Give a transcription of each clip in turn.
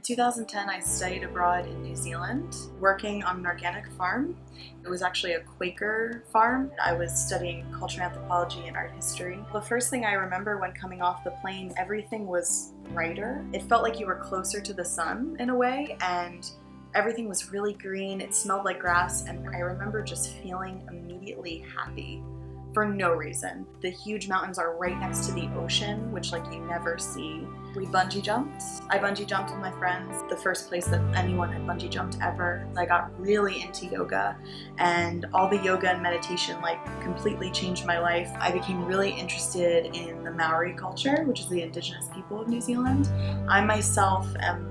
2010, I studied abroad in New Zealand, working on an organic farm. It was actually a Quaker farm. I was studying culture and anthropology and art history. The first thing I remember when coming off the plane, everything was brighter. It felt like you were closer to the sun in a way, and everything was really green. It smelled like grass, and I remember just feeling immediately happy for no reason. The huge mountains are right next to the ocean, which you never see. We bungee jumped. I bungee jumped with my friends. The first place that anyone had bungee jumped ever. I got really into yoga, and all the yoga and meditation completely changed my life. I became really interested in the Maori culture, which is the indigenous people of New Zealand. I myself am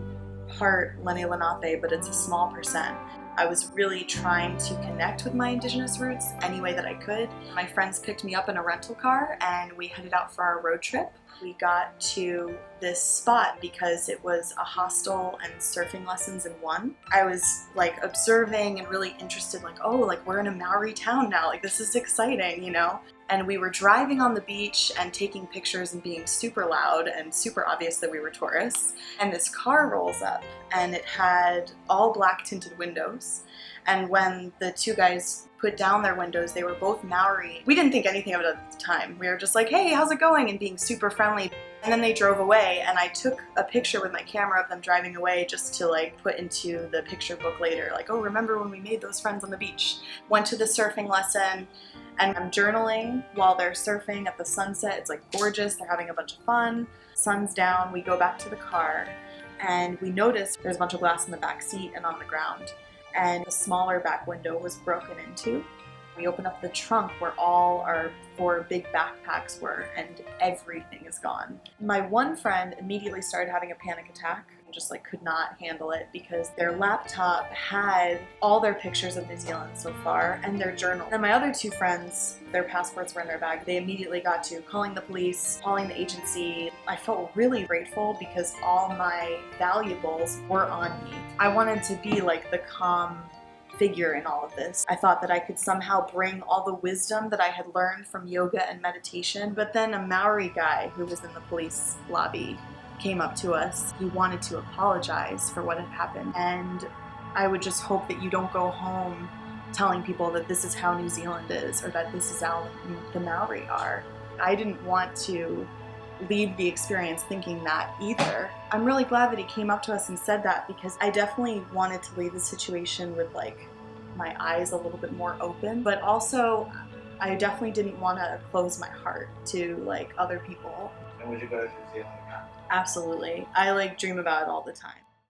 part Lene Lenape, but it's a small percent. I was really trying to connect with my indigenous roots any way that I could. My friends picked me up in a rental car and we headed out for our road trip. We got to this spot because it was a hostel and surfing lessons in one. I was observing and really interested, we're in a Maori town now, this is exciting, you know? And we were driving on the beach and taking pictures and being super loud and super obvious that we were tourists. And this car rolls up and it had all black tinted windows. And when the two guys put down their windows, they were both Maori. We didn't think anything of it at the time. We were just like, hey, how's it going? And being super friendly. And then they drove away and I took a picture with my camera of them driving away just to put into the picture book later. Oh, remember when we made those friends on the beach? Went to the surfing lesson. And I'm journaling while they're surfing at the sunset. It's gorgeous, they're having a bunch of fun. Sun's down, we go back to the car and we notice there's a bunch of glass in the back seat and on the ground. And the smaller back window was broken into. We open up the trunk where all our 4 big backpacks were, and everything is gone. My one friend immediately started having a panic attack. Just could not handle it because their laptop had all their pictures of New Zealand so far and their journal. And my other 2 friends, their passports were in their bag. They immediately got to calling the police, calling the agency. I felt really grateful because all my valuables were on me. I wanted to be the calm figure in all of this. I thought that I could somehow bring all the wisdom that I had learned from yoga and meditation, but then a Maori guy who was in the police lobby came up to us. He wanted to apologize for what had happened, and I would just hope that you don't go home telling people that this is how New Zealand is or that this is how the Maori are. I didn't want to leave the experience thinking that either. I'm really glad that he came up to us and said that because I definitely wanted to leave the situation with my eyes a little bit more open, but also I definitely didn't want to close my heart to other people. And would you go to New Zealand again? Absolutely. I dream about it all the time.